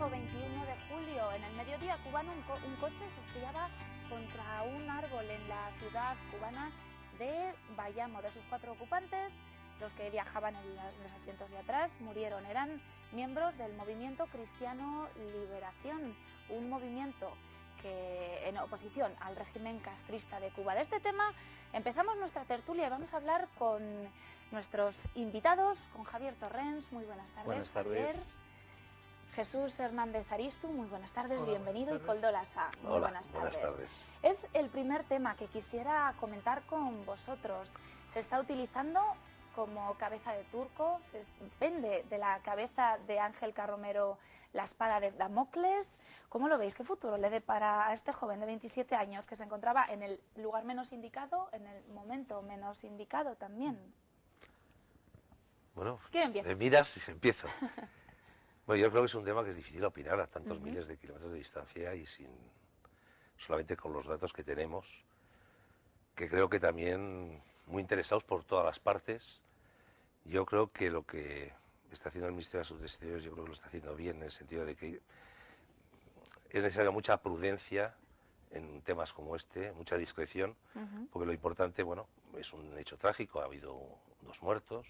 domingo 21 de julio, en el mediodía cubano, un coche se estrellaba contra un árbol en la ciudad cubana de Bayamo. De sus 4 ocupantes, los que viajaban en los asientos de atrás murieron. Eran miembros del Movimiento Cristiano Liberación, un movimiento que en oposición al régimen castrista de Cuba. De este tema empezamos nuestra tertulia y vamos a hablar con nuestros invitados, con Javier Torrens. Muy buenas tardes. Buenas tardes. Javier. Jesús Hernández Aristu, muy buenas tardes, Hola, bienvenido. buenas tardes. Y Koldo Lasa, muy Hola, buenas tardes. buenas tardes. Es el primer tema que quisiera comentar con vosotros. Se está utilizando como cabeza de turco, se vende de la cabeza de Ángel Carromero la espada de Damocles. ¿Cómo lo veis? ¿Qué futuro le depara a este joven de 27 años que se encontraba en el lugar menos indicado, en el momento menos indicado también? Bueno, ¿Quién empieza? me miras y se empieza. Bueno, yo creo que es un tema que es difícil opinar a tantos miles de kilómetros de distancia y solamente con los datos que tenemos, que creo que también muy interesados por todas las partes. Yo creo que lo que está haciendo el Ministerio de Asuntos Exteriores, yo creo que lo está haciendo bien, en el sentido de que es necesaria mucha prudencia en temas como este, mucha discreción, porque lo importante, bueno, es un hecho trágico, ha habido 2 muertos.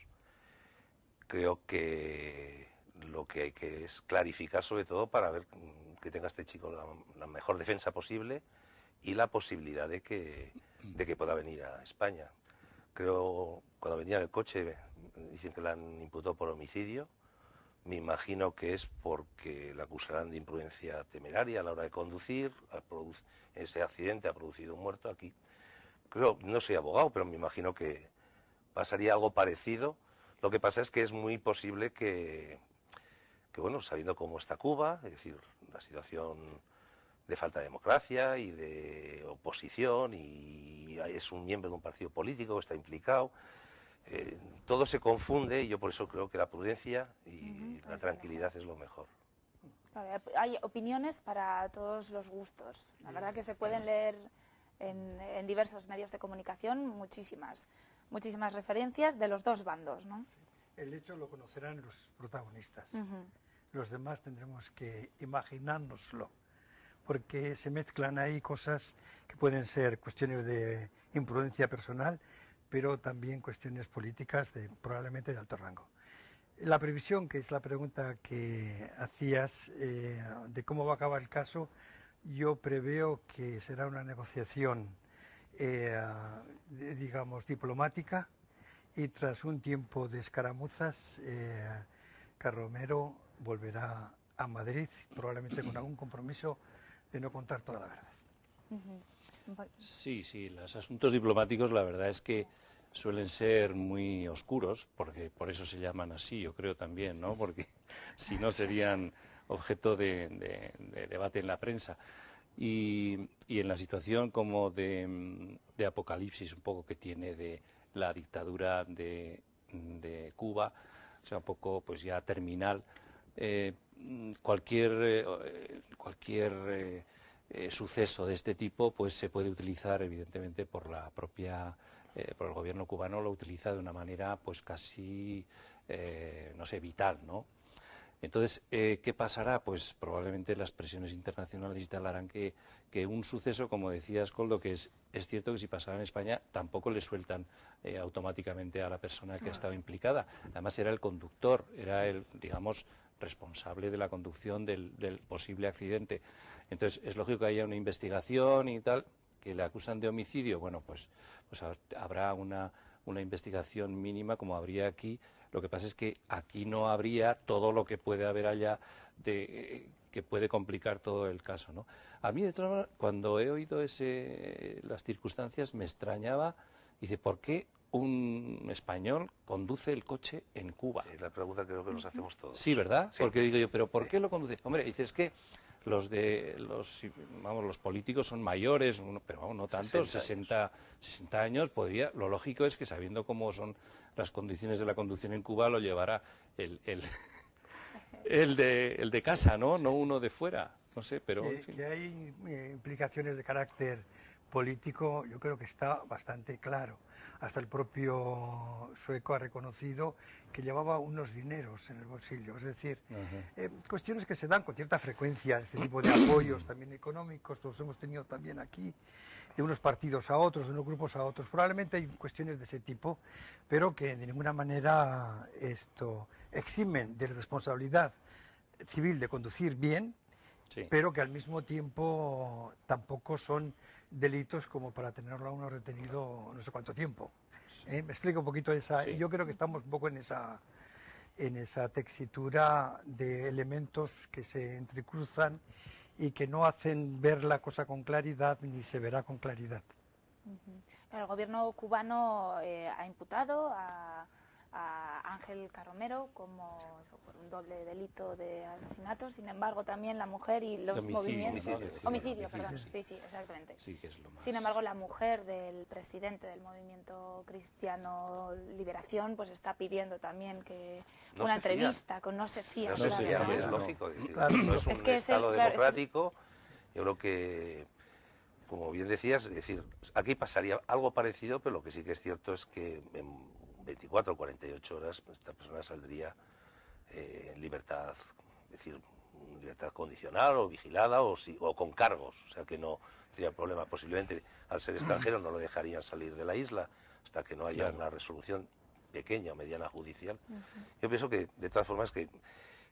Creo que lo que hay que es clarificar, sobre todo para ver que tenga este chico la mejor defensa posible y la posibilidad de que pueda venir a España. Creo, cuando venía en el coche, dicen que le han imputado por homicidio. Me imagino que es porque la acusarán de imprudencia temeraria a la hora de conducir. Ese accidente ha producido un muerto aquí. Creo, no soy abogado, pero me imagino que pasaría algo parecido. Lo que pasa es que es muy posible que bueno, sabiendo cómo está Cuba, es decir, la situación de falta de democracia y de oposición, y es un miembro de un partido político que está implicado, todo se confunde, y yo por eso creo que la prudencia y la tranquilidad es lo mejor. Claro, hay opiniones para todos los gustos. La verdad que se pueden leer en diversos medios de comunicación muchísimas referencias de los 2 bandos, ¿no? Sí. El hecho lo conocerán los protagonistas. Los demás tendremos que imaginárnoslo, porque se mezclan ahí cosas que pueden ser cuestiones de imprudencia personal, pero también cuestiones políticas probablemente de alto rango. La previsión, que es la pregunta que hacías de cómo va a acabar el caso, yo preveo que será una negociación, digamos, diplomática, y tras un tiempo de escaramuzas, Carromero volverá a Madrid, probablemente con algún compromiso de no contar toda la verdad. Sí, los asuntos diplomáticos la verdad es que suelen ser muy oscuros, porque por eso se llaman así, yo creo también, ¿no? Porque si no serían objeto de debate en la prensa. Y en la situación como de apocalipsis un poco que tiene de la dictadura de Cuba, o sea, un poco pues ya terminal, cualquier suceso de este tipo pues se puede utilizar evidentemente por la propia por el gobierno cubano, lo utiliza de una manera pues casi no sé, vital, ¿no? Entonces, ¿qué pasará? Pues probablemente las presiones internacionales y tal harán que un suceso, como decías, Koldo, que es cierto que si pasara en España tampoco le sueltan automáticamente a la persona que ha estado implicada. Además era el conductor, era el, digamos, responsable de la conducción del posible accidente. Entonces, es lógico que haya una investigación y tal, que le acusan de homicidio. Bueno, pues habrá una investigación mínima como habría aquí. Lo que pasa es que aquí no habría todo lo que puede haber allá que puede complicar todo el caso, ¿no? A mí, de todas maneras, cuando he oído las circunstancias, me extrañaba, dice, ¿por qué un español conduce el coche en Cuba? Es la pregunta que creo que nos hacemos todos. Sí, ¿verdad? Sí. Porque digo yo, ¿pero por qué lo conduce? Hombre, dices que los políticos son mayores, pero vamos, no tanto, 60 años, lo lógico es que sabiendo cómo son las condiciones de la conducción en Cuba, lo llevará el de casa, ¿no? No uno de fuera, no sé, pero en fin. Que hay implicaciones de carácter político, yo creo que está bastante claro. hasta el propio sueco ha reconocido que llevaba unos dineros en el bolsillo. Es decir, cuestiones que se dan con cierta frecuencia, este tipo de apoyos también económicos, los hemos tenido también aquí, de unos partidos a otros, de unos grupos a otros. Probablemente hay cuestiones de ese tipo, pero que de ninguna manera eximen de responsabilidad civil de conducir bien, sí, pero que al mismo tiempo tampoco son delitos como para tenerlo a uno retenido no sé cuánto tiempo. Me explico un poquito esa. Sí. Yo creo que estamos un poco en esa tesitura de elementos que se entrecruzan y que no hacen ver la cosa con claridad ni se verá con claridad. El gobierno cubano ha imputado a Ángel Carromero como por un doble delito de asesinato. Sin embargo, también la mujer y los movimientos... Homicidio, perdón. Sí, exactamente. Sí, que es lo más... Sin embargo, la mujer del presidente del Movimiento Cristiano Liberación pues está pidiendo también que una entrevista con No se fía. No se fía, es lógico. Claro, no es un Estado democrático. Yo creo que, como bien decías, es decir, aquí pasaría algo parecido, pero lo que sí que es cierto es que en 24 o 48 horas esta persona saldría en libertad, es decir, libertad condicional o vigilada o con cargos, o sea que no tendría problema. Posiblemente al ser extranjero no lo dejarían salir de la isla hasta que no haya una resolución pequeña o mediana judicial. Yo pienso que, de todas formas, que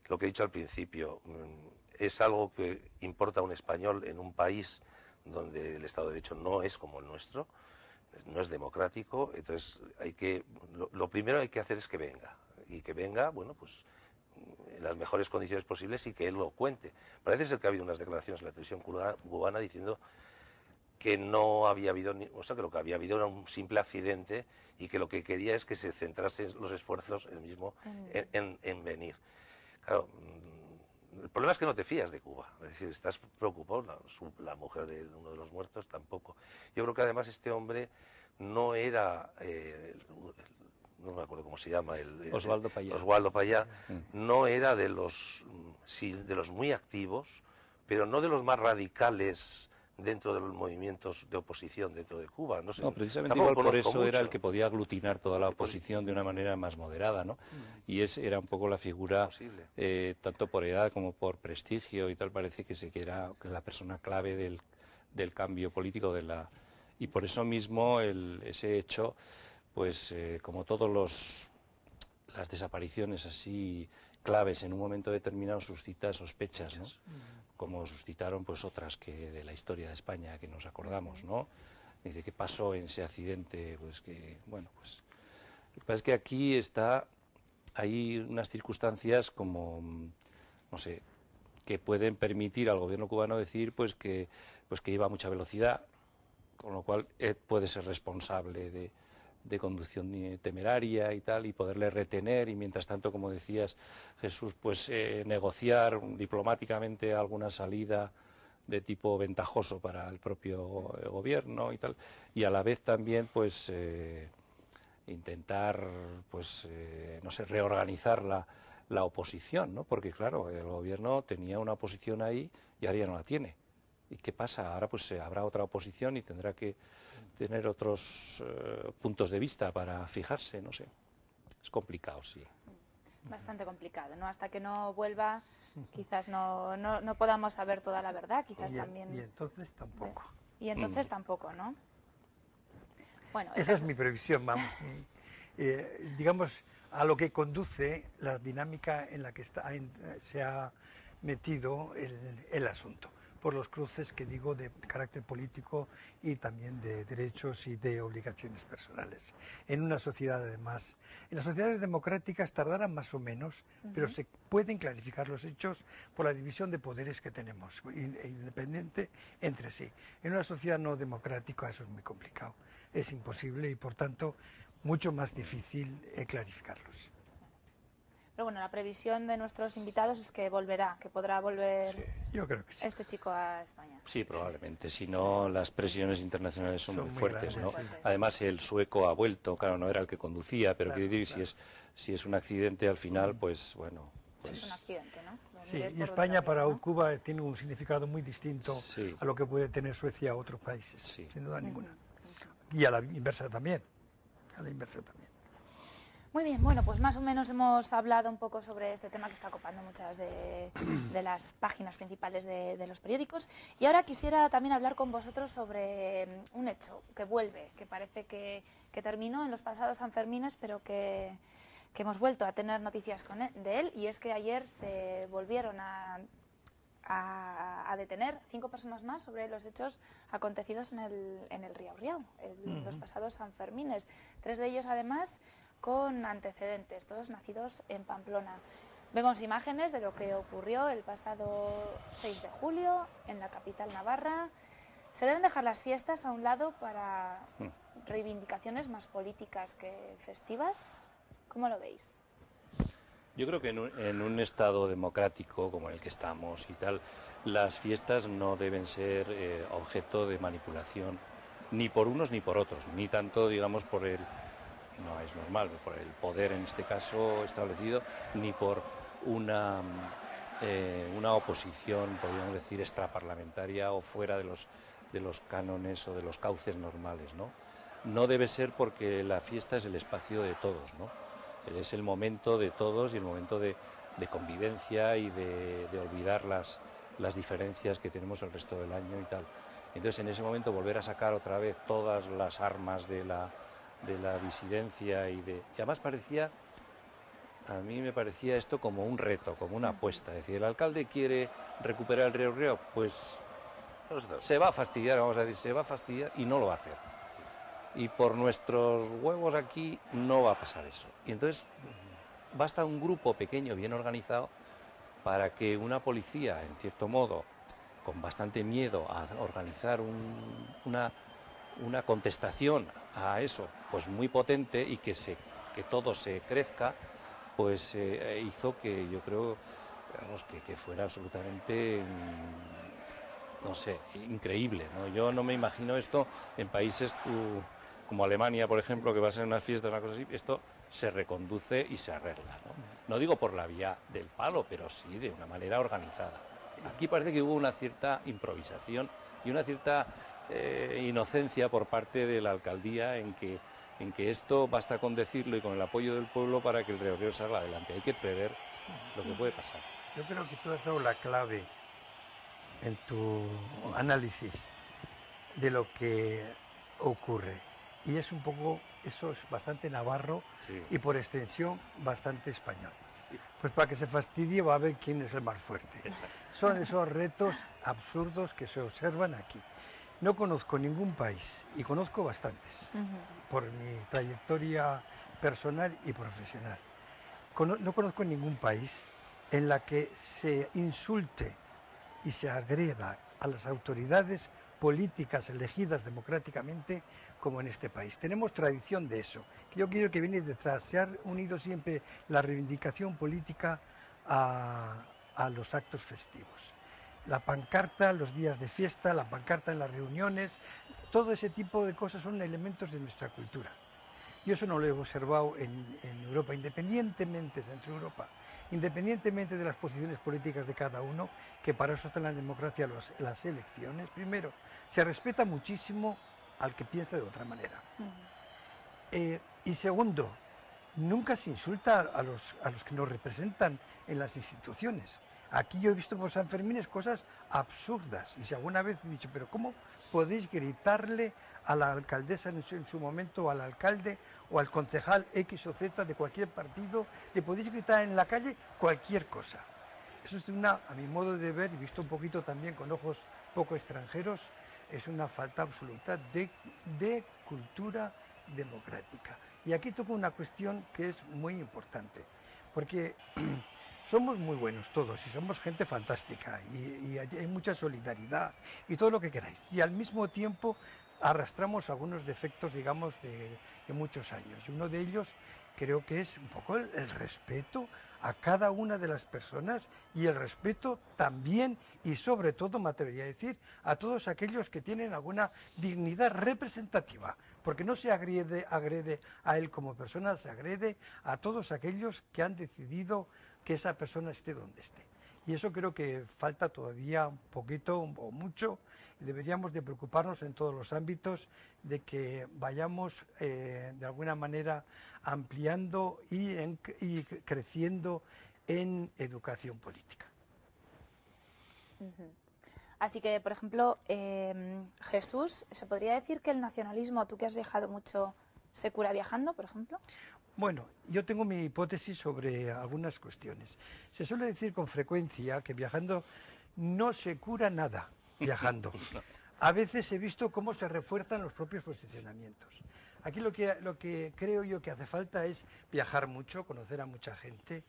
lo que he dicho al principio es algo que importa a un español en un país donde el Estado de Derecho no es como el nuestro, no es democrático. Entonces lo primero que hay que hacer es que venga, y que venga, bueno, pues en las mejores condiciones posibles y que él lo cuente. Parece ser que ha habido unas declaraciones en la televisión cubana diciendo que no había habido, o sea, que lo que había habido era un simple accidente y que lo que quería es que se centrasen los esfuerzos él mismo en venir. Claro, el problema es que no te fías de Cuba, es decir, estás preocupado, la mujer de uno de los muertos tampoco. Yo creo que además este hombre no era, no me acuerdo cómo se llama, Osvaldo Payá. Osvaldo Payá, no era de los muy activos, pero no de los más radicales dentro de los movimientos de oposición dentro de Cuba. No sé, precisamente igual por eso mucho. Era el que podía aglutinar toda la oposición de una manera más moderada, ¿no? Y era un poco la figura, tanto por edad como por prestigio y tal, parece que era la persona clave del cambio político y por eso mismo ese hecho, pues como todas las desapariciones así claves en un momento determinado suscita sospechas, ¿no? Como suscitaron pues otras que de la historia de España que nos acordamos, ¿no? Dice, ¿qué pasó en ese accidente? Pues que, bueno, pues lo que pasa es que aquí hay unas circunstancias como, no sé, que pueden permitir al gobierno cubano decir pues que iba a mucha velocidad, con lo cual puede ser responsable de conducción temeraria y tal, y poderle retener, y mientras tanto, como decías, Jesús, pues negociar diplomáticamente alguna salida de tipo ventajoso para el propio gobierno y tal, y a la vez también pues intentar pues no sé, reorganizar la oposición, ¿no? Porque claro, el gobierno tenía una oposición ahí y ahora ya no la tiene. ¿Y qué pasa? Ahora pues habrá otra oposición y tendrá que tener otros puntos de vista para fijarse, no sé. Es complicado, sí. Bastante complicado, ¿no? Hasta que no vuelva, quizás no podamos saber toda la verdad, quizás también... Y entonces tampoco. Y entonces tampoco, ¿no? Bueno, esa es mi previsión, vamos. Digamos, a lo que conduce la dinámica en la que se ha metido el asunto, por los cruces que digo de carácter político y también de derechos y de obligaciones personales. En una sociedad, además, en las sociedades democráticas tardarán más o menos, pero se pueden clarificar los hechos por la división de poderes que tenemos, independiente entre sí. En una sociedad no democrática eso es muy complicado, es imposible y, por tanto, mucho más difícil clarificarlos. Pero bueno, la previsión de nuestros invitados es que volverá, que podrá volver yo creo que sí. Este chico a España. Sí, probablemente. Si no, las presiones internacionales son muy fuertes, grandes, ¿no? sí. Además, el sueco ha vuelto, claro, no era el que conducía, pero quiero decir, si es un accidente al final, pues bueno... Pues... Es un accidente, ¿no? Sí, y España para Cuba tiene un significado muy distinto a lo que puede tener Suecia u otros países, sin duda ninguna. Y a la inversa también. a la inversa también. Muy bien, bueno, pues más o menos hemos hablado un poco sobre este tema que está ocupando muchas de las páginas principales de los periódicos. Y ahora quisiera también hablar con vosotros sobre un hecho que vuelve, que parece que terminó en los pasados Sanfermines, pero que hemos vuelto a tener noticias de él, y es que ayer se volvieron a detener 5 personas más sobre los hechos acontecidos en el Riau Riau, los pasados Sanfermines. 3 de ellos, además, con antecedentes, todos nacidos en Pamplona. Vemos imágenes de lo que ocurrió el pasado 6 de julio en la capital navarra. Se deben dejar las fiestas a un lado para reivindicaciones más políticas que festivas. ¿Cómo lo veis? Yo creo que en un estado democrático como el que estamos y tal, las fiestas no deben ser objeto de manipulación ni por unos ni por otros, ni tanto, digamos, por el, no es normal, por el poder en este caso establecido, ni por una oposición, podríamos decir, extraparlamentaria o fuera de los cánones o de los cauces normales, ¿no? No debe ser porque la fiesta es el espacio de todos, ¿no? Es el momento de todos y el momento de convivencia y de olvidar las diferencias que tenemos el resto del año y tal. Entonces, en ese momento, volver a sacar otra vez todas las armas de la disidencia y además a mí me parecía esto como un reto, como una apuesta. Es decir, el alcalde quiere recuperar el Riau Riau, pues se va a fastidiar, vamos a decir, se va a fastidiar y no lo va a hacer. Y por nuestros huevos aquí no va a pasar eso. Y entonces basta un grupo pequeño, bien organizado, para que una policía, en cierto modo, con bastante miedo a organizar una contestación a eso, pues muy potente y que todo se crezca, pues hizo que yo creo, vamos, que fuera absolutamente, no sé, increíble, ¿no? Yo no me imagino esto en países como Alemania, por ejemplo, que va a ser una fiesta, una cosa así. Esto se reconduce y se arregla, ¿no? No digo por la vía del palo, pero sí de una manera organizada. Aquí parece que hubo una cierta improvisación y una cierta inocencia por parte de la alcaldía en que esto basta con decirlo y con el apoyo del pueblo para que el Riau Riau salga adelante. Hay que prever lo que puede pasar. Yo creo que tú has dado la clave en tu análisis de lo que ocurre. Y es un poco, eso es bastante navarro, sí, y por extensión bastante español. Sí. Pues para que se fastidie va a ver quién es el más fuerte. Exacto. Son esos retos absurdos que se observan aquí. No conozco ningún país, y conozco bastantes, por mi trayectoria personal y profesional. No conozco ningún país en la que se insulte y se agreda a las autoridades políticas elegidas democráticamente como en este país. Tenemos tradición de eso, que yo quiero que viene detrás. Se ha unido siempre la reivindicación política a los actos festivos. La pancarta, los días de fiesta, la pancarta en las reuniones, todo ese tipo de cosas son elementos de nuestra cultura. Yo eso no lo he observado en Europa, independientemente dentro de Europa, independientemente de las posiciones políticas de cada uno, que para eso está en la democracia las elecciones. Primero, se respeta muchísimo al que piensa de otra manera. Y segundo, nunca se insulta a los que nos representan en las instituciones. Aquí yo he visto por Sanfermines cosas absurdas, y si alguna vez he dicho, pero ¿cómo podéis gritarle a la alcaldesa en su momento, o al alcalde, o al concejal X o Z de cualquier partido, le podéis gritar en la calle cualquier cosa? Eso es a mi modo de ver, y visto un poquito también con ojos poco extranjeros, es una falta absoluta de cultura democrática. Y aquí toco una cuestión que es muy importante, porque somos muy buenos todos y somos gente fantástica y hay mucha solidaridad y todo lo que queráis. Y al mismo tiempo arrastramos algunos defectos, digamos, de muchos años. Y uno de ellos creo que es un poco el respeto a cada una de las personas y el respeto también y sobre todo, me atrevería a decir, a todos aquellos que tienen alguna dignidad representativa, porque no se agrede a él como persona, se agrede a todos aquellos que han decidido que esa persona esté donde esté. Y eso creo que falta todavía un poquito o mucho, y deberíamos de preocuparnos en todos los ámbitos de que vayamos de alguna manera ampliando y creciendo en educación política. Así que, por ejemplo, Jesús, ¿se podría decir que el nacionalismo, tú que has viajado mucho, se cura viajando, por ejemplo? Bueno, yo tengo mi hipótesis sobre algunas cuestiones. Se suele decir con frecuencia que viajando no se cura nada, viajando. A veces he visto cómo se refuerzan los propios posicionamientos. Aquí lo que creo yo que hace falta es viajar mucho, conocer a mucha gente,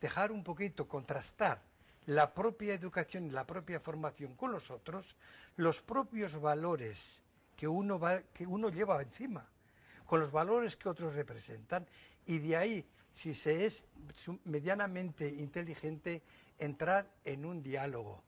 dejar un poquito, contrastar la propia educación y la propia formación con los otros, los propios valores que uno lleva encima, con los valores que otros representan, y de ahí, si se es medianamente inteligente, entrar en un diálogo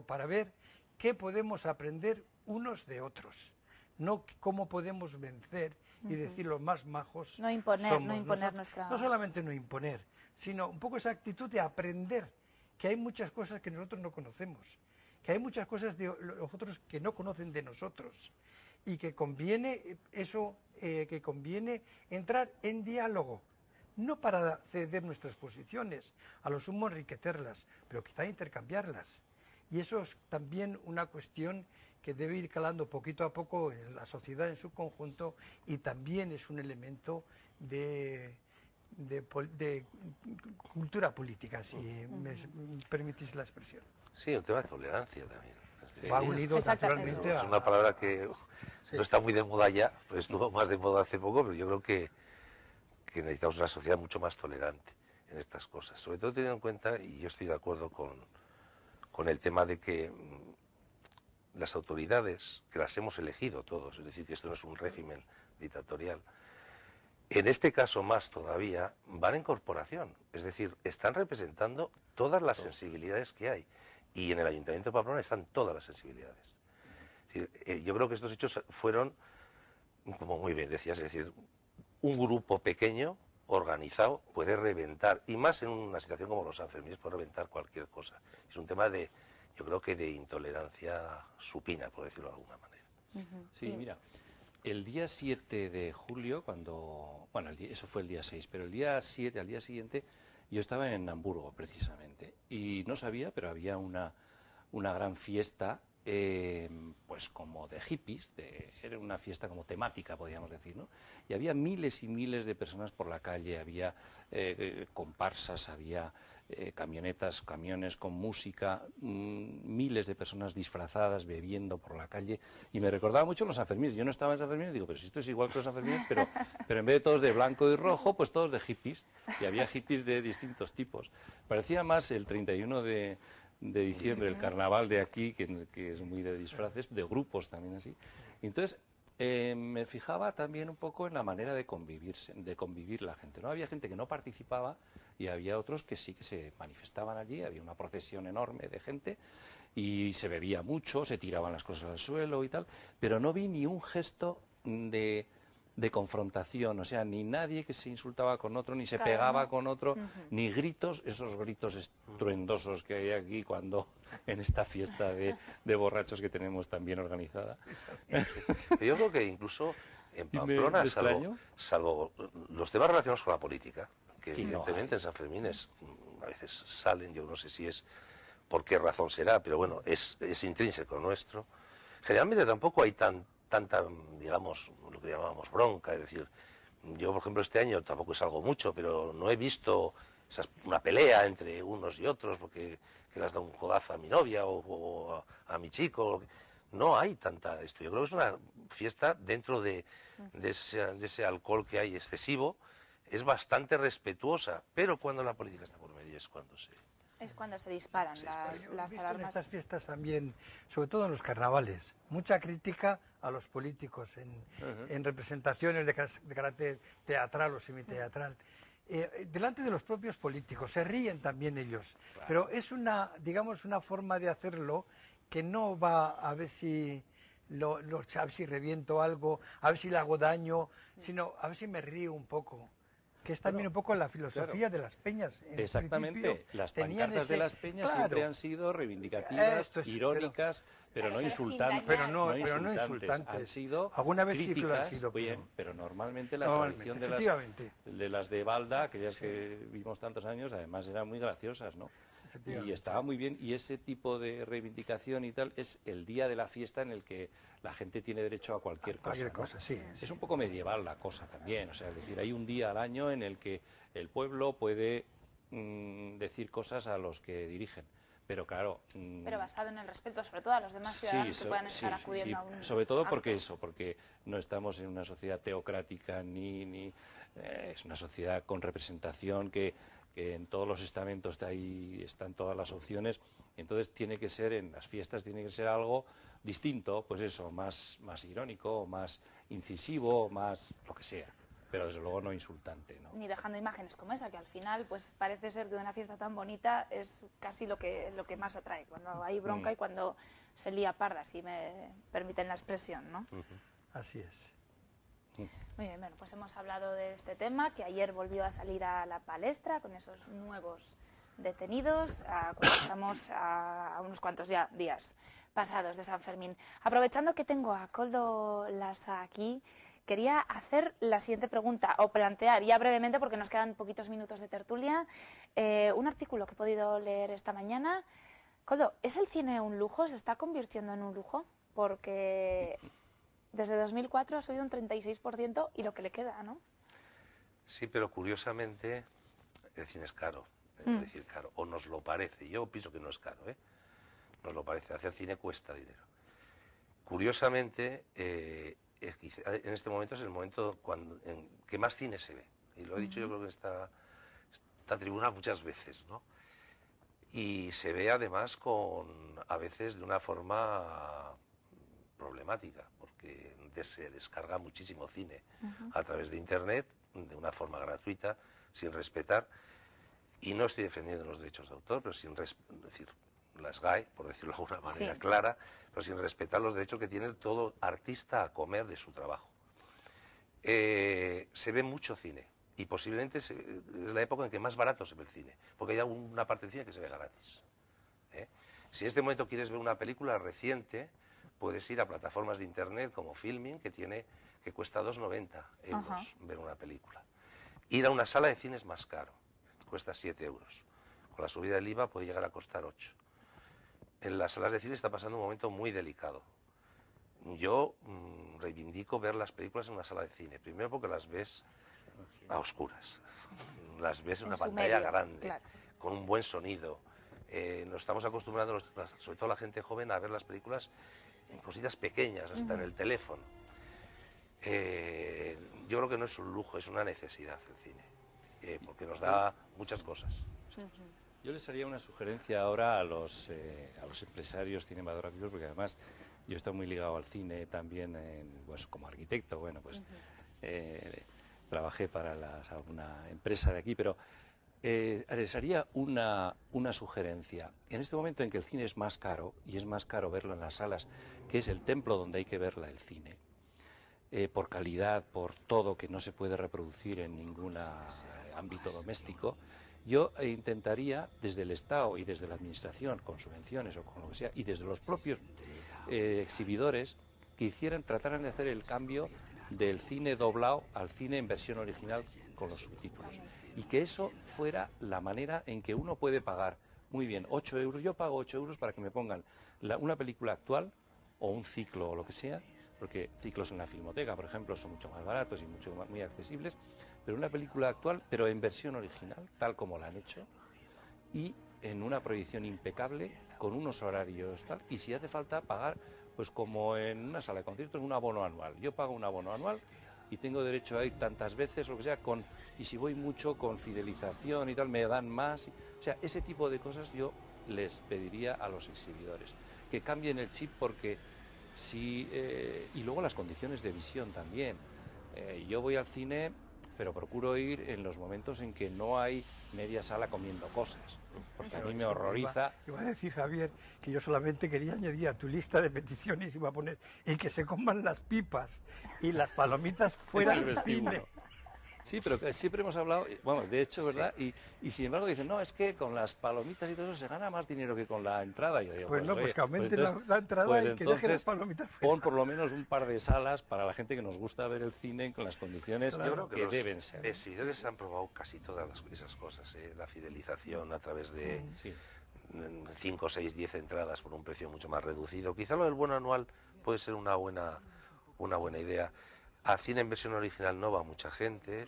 para ver qué podemos aprender unos de otros, no cómo podemos vencer y decir los más majos no imponer, somos. no imponer nuestra... No solamente no imponer, sino un poco esa actitud de aprender que hay muchas cosas que nosotros no conocemos, que hay muchas cosas de los otros que no conocen de nosotros, y que conviene entrar en diálogo, no para ceder nuestras posiciones, a lo sumo enriquecerlas, pero quizá intercambiarlas. Y eso es también una cuestión que debe ir calando poquito a poco en la sociedad en su conjunto, y también es un elemento de cultura política, si me permitís la expresión. Sí, un tema de tolerancia también. Va unido naturalmente es una palabra que no está muy de moda ya, pues estuvo más de moda hace poco, pero yo creo que necesitamos una sociedad mucho más tolerante en estas cosas. Sobre todo teniendo en cuenta, y yo estoy de acuerdo con el tema de que las autoridades, que las hemos elegido todos, es decir, que esto no es un régimen dictatorial, en este caso más todavía, van en corporación, es decir, están representando todas las sensibilidades que hay. Y en el Ayuntamiento de Pamplona están todas las sensibilidades. Es decir, yo creo que estos hechos fueron, como muy bien decías, es decir, un grupo pequeño, organizado, puede reventar, y más en una situación como los Sanfermines, puede reventar cualquier cosa. Es un tema de, yo creo que de intolerancia supina, por decirlo de alguna manera. Sí, mira, el día 7 de julio, bueno, eso fue el día 6, pero el día 7, al día siguiente, yo estaba en Hamburgo, precisamente, y no sabía, pero había una gran fiesta, pues como de hippies, era una fiesta como temática, podríamos decir, ¿no? Y había miles y miles de personas por la calle, había comparsas, había camionetas, camiones con música, miles de personas disfrazadas, bebiendo por la calle, y me recordaba mucho los Sanfermines. Yo no estaba en Sanfermines, digo, pero si esto es igual que los Sanfermines, pero en vez de todos de blanco y rojo, pues todos de hippies, y había hippies de distintos tipos. Parecía más el 31 de diciembre, el carnaval de aquí, que es muy de disfraces, de grupos también así. Entonces, me fijaba también un poco en la manera de convivir la gente, ¿no? Había gente que no participaba y había otros que sí que se manifestaban allí, había una procesión enorme de gente y se bebía mucho, se tiraban las cosas al suelo y tal, pero no vi ni un gesto de confrontación, o sea, ni nadie que se insultaba con otro, ni se pegaba con otro, ni gritos, esos gritos estruendosos que hay aquí cuando en esta fiesta de borrachos que tenemos tan bien organizada. Yo creo que incluso en Pamplona, salvo los temas relacionados con la política, que sí, evidentemente en Sanfermines a veces salen, yo no sé si es por qué razón será, pero bueno, es intrínseco nuestro. Generalmente tampoco hay tanta, digamos, lo que llamábamos bronca, es decir, yo por ejemplo este año tampoco salgo mucho, pero no he visto una pelea entre unos y otros porque que le has dado un codazo a mi novia o a mi chico. No hay tanta esto. Yo creo que es una fiesta dentro de ese alcohol que hay excesivo, es bastante respetuosa, pero cuando la política está por medio es cuando se disparan las alarmas. En estas fiestas también, sobre todo en los carnavales, mucha crítica a los políticos en representaciones de carácter teatral o semiteatral. Delante de los propios políticos, se ríen también ellos, claro. Pero es digamos, una forma de hacerlo que no va a ver si a ver si reviento algo, a ver si le hago daño, sino a ver si me río un poco. que es también un poco la filosofía de las peñas. Exactamente, las pancartas de las peñas siempre han sido reivindicativas, irónicas, pero no insultantes. Pero no insultantes. Han sido alguna vez críticas, sí que lo han sido, bien, pero normalmente la tradición de las de Balda, aquellas que vimos tantos años, además eran muy graciosas, ¿no? Y estaba muy bien, y ese tipo de reivindicación y tal es el día de la fiesta en el que la gente tiene derecho a cualquier cosa, ¿no? Sí. Es un poco medieval la cosa también, o sea, es decir, hay un día al año en el que el pueblo puede decir cosas a los que dirigen, pero claro... pero basado en el respeto, sobre todo a los demás ciudadanos que puedan estar acudiendo a un sobre todo acto. porque no estamos en una sociedad teocrática ni es una sociedad con representación que en todos los estamentos de ahí están todas las opciones, entonces tiene que ser, en las fiestas tiene que ser algo distinto, pues eso, más irónico, más incisivo, más lo que sea, pero desde luego no insultante, ¿no? Ni dejando imágenes como esa, que al final pues parece ser que una fiesta tan bonita es casi lo que más atrae, cuando hay bronca y cuando se lía parda, si me permiten la expresión, ¿no? Así es. Muy bien, bueno, pues hemos hablado de este tema, que ayer volvió a salir a la palestra con esos nuevos detenidos, cuando estamos a unos cuantos ya días pasados de San Fermín. Aprovechando que tengo a Koldo Lasa aquí, quería hacer la siguiente pregunta, o plantear ya brevemente, porque nos quedan poquitos minutos de tertulia, un artículo que he podido leer esta mañana. Koldo, ¿es el cine un lujo? ¿Se está convirtiendo en un lujo? Porque... desde 2004 ha subido un 36% y lo que le queda, ¿no? Sí, pero curiosamente el cine es caro, es decir, caro, o nos lo parece. Yo pienso que no es caro, ¿eh? Nos lo parece. Hacer cine cuesta dinero. Curiosamente, en este momento es el momento en que más cine se ve. Y lo he dicho yo creo que en esta tribuna muchas veces, ¿no? Y se ve además a veces de una forma problemática, porque se descarga muchísimo cine a través de Internet, de una forma gratuita, sin respetar, y no estoy defendiendo los derechos de autor, pero sin decir, las GAE, por decirlo de alguna manera clara, pero sin respetar los derechos que tiene todo artista a comer de su trabajo. Se ve mucho cine, y posiblemente es la época en que más barato se ve el cine, porque hay una parte del cine que se ve gratis. Si en este momento quieres ver una película reciente, puedes ir a plataformas de internet como Filmin, que cuesta 2,90 euros ver una película. Ir a una sala de cine es más caro, cuesta 7 euros. Con la subida del IVA puede llegar a costar 8. En las salas de cine está pasando un momento muy delicado. Yo reivindico ver las películas en una sala de cine, primero porque las ves a oscuras, las ves en una pantalla grande, con un buen sonido. Nos estamos acostumbrando, sobre todo la gente joven, a ver las películas en cositas pequeñas, hasta en el teléfono. Yo creo que no es un lujo, es una necesidad el cine, porque nos da muchas cosas. Yo les haría una sugerencia ahora a los empresarios cinematográficos, porque además yo estoy muy ligado al cine también, pues, como arquitecto, bueno, pues trabajé para alguna empresa de aquí, pero les haría una sugerencia. En este momento en que el cine es más caro, y es más caro verlo en las salas, que es el templo donde hay que verla, el cine, por calidad, por todo, que no se puede reproducir en ningún ámbito doméstico, yo intentaría, desde el Estado y desde la Administración, con subvenciones o con lo que sea, y desde los propios exhibidores, que trataran de hacer el cambio del cine doblado al cine en versión original con los subtítulos. Y que eso fuera la manera en que uno puede pagar, muy bien, 8 euros, yo pago 8 euros para que me pongan una película actual o un ciclo o lo que sea, porque ciclos en la Filmoteca, por ejemplo, son mucho más baratos y muy accesibles, pero una película actual, pero en versión original, tal como la han hecho, y en una proyección impecable, con unos horarios tal, y si hace falta pagar, pues como en una sala de conciertos, un abono anual. Yo pago un abono anual y tengo derecho a ir tantas veces, lo que sea, y si voy mucho con fidelización y tal, me dan más. O sea, ese tipo de cosas yo les pediría a los exhibidores, que cambien el chip, porque y luego las condiciones de visión también. Yo voy al cine, pero procuro ir en los momentos en que no hay media sala comiendo cosas, porque a mí me horroriza. Iba a decir, Javier, que yo solamente quería añadir a tu lista de peticiones, iba a poner, y que se coman las pipas y las palomitas fuera del cine. Sí, pero que siempre hemos hablado, bueno, de hecho, ¿verdad? Y sin embargo dicen, no, es que con las palomitas y todo eso se gana más dinero que con la entrada. Yo digo, Pues no, pues oye, que aumente entonces, la entrada pues y que dejen las entonces palomitas fuera. pon por lo menos un par de salas para la gente que nos gusta ver el cine con las condiciones Claro, que deben ser. Los exhibidores han probado casi todas esas cosas, la fidelización a través de 5, 6, 10 entradas por un precio mucho más reducido. Quizá lo del bono anual puede ser una buena idea. A cine en versión original no va mucha gente,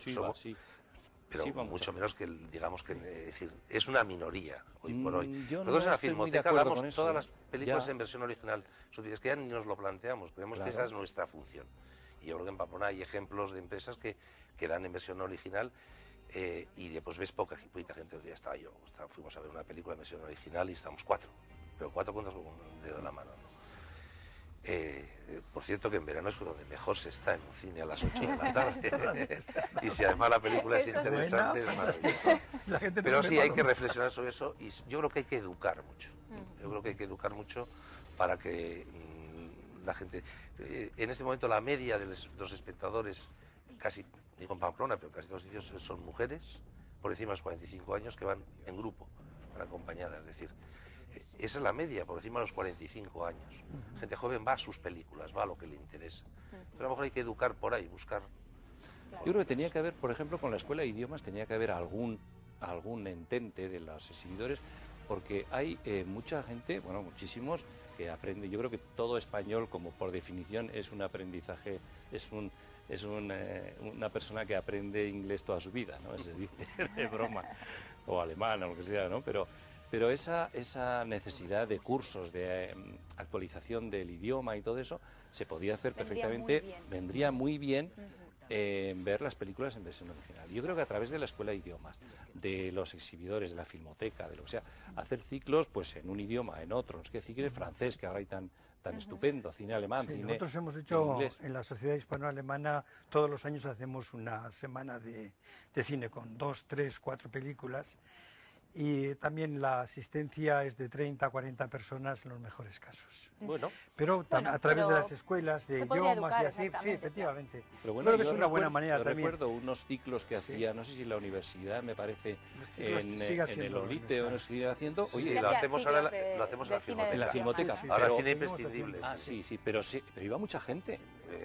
pero Sí, va mucho menos que, digamos que, es decir, es una minoría hoy por hoy. Yo Nosotros no en la estoy muy de Filmoteca acuerdo damos con eso, todas las películas ya. en versión original. Es que ya ni nos lo planteamos, creemos que esa es nuestra función. Y yo creo que en Pamplona hay ejemplos de empresas que dan en versión original y después ves poca gente. Ya estaba yo, fuimos a ver una película en versión original y estamos 4, pero 4 cuentas con un dedo en la mano, ¿no? Por cierto que en verano es donde mejor se está en un cine a las 8 de la tarde. Y si además la película es interesante, es maravilloso. Pero sí, hay que reflexionar sobre eso y yo creo que hay que educar mucho. Yo creo que hay que educar mucho para que la gente... en este momento la media de los espectadores, casi, digo en Pamplona, pero casi todos los sitios son mujeres, por encima de los 45 años, que van en grupo, van acompañadas, es decir... Esa es la media, por encima de los 45 años. Gente joven va a sus películas, va a lo que le interesa. Entonces, a lo mejor hay que educar por ahí, buscar... Yo creo que tenía que haber, por ejemplo, con la Escuela de Idiomas, tenía que haber algún entente de los exhibidores, porque hay mucha gente, bueno, muchísimos, que aprende. Yo creo que todo español, como por definición, es un aprendizaje, una persona que aprende inglés toda su vida, ¿no? Se dice de broma, o alemán, o lo que sea, ¿no? Pero esa necesidad de cursos, de actualización del idioma y todo eso, se podía hacer perfectamente, vendría muy bien ver las películas en versión original. Yo creo que a través de la Escuela de Idiomas, de los exhibidores, de la Filmoteca, de lo que sea, hacer ciclos pues en un idioma, en otro, es que cine francés, que ahora hay tan estupendo, cine alemán, cine nosotros hemos hecho inglés. En la Sociedad Hispano-Alemana, todos los años hacemos una semana de cine con 2, 3, 4 películas. Y también la asistencia es de 30 a 40 personas en los mejores casos. Bueno, pero a través de las escuelas de idiomas y así, sí, efectivamente. Pero bueno, creo que es una buena manera también. Recuerdo unos ciclos que hacía, no sé si en la universidad, me parece, en el haciendo, Olite o no se sigue haciendo. Oye, Sí, lo hacemos ahora lo hacemos en la Filmoteca. Ahora Pero- cine imprescindible. pero iba mucha gente.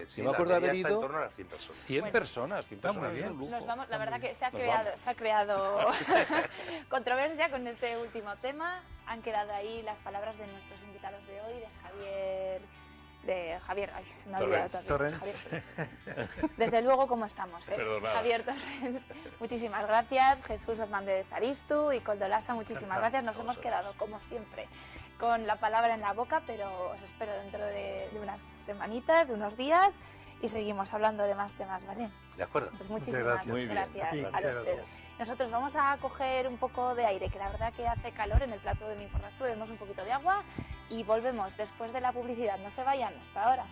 Sí, Yo me acuerdo de haber está ido en torno a las 100 personas. 100 personas, 100 Está muy personas es bien. un lujo. Nos vamos, la verdad que se ha Nos creado controversia con este último tema. Han quedado ahí las palabras de nuestros invitados de hoy, de Javier, ay, se me ha olvidado Torrens. Javier. Desde luego, ¿cómo estamos? Perdonad. Javier Torrens, muchísimas gracias. Jesús Hernández Aristu y Koldo Lasa, muchísimas gracias. Nos hemos quedado, como siempre, con la palabra en la boca, pero os espero dentro de unas semanitas, de unos días, y seguimos hablando de más temas, ¿vale? De acuerdo. Pues muchísimas Muy bien. gracias A ti, a muchas los tres. gracias. Nosotros vamos a coger un poco de aire, que la verdad que hace calor en el plato de Mi Porras Tú, bebemos un poquito de agua y volvemos después de la publicidad. No se vayan, hasta ahora.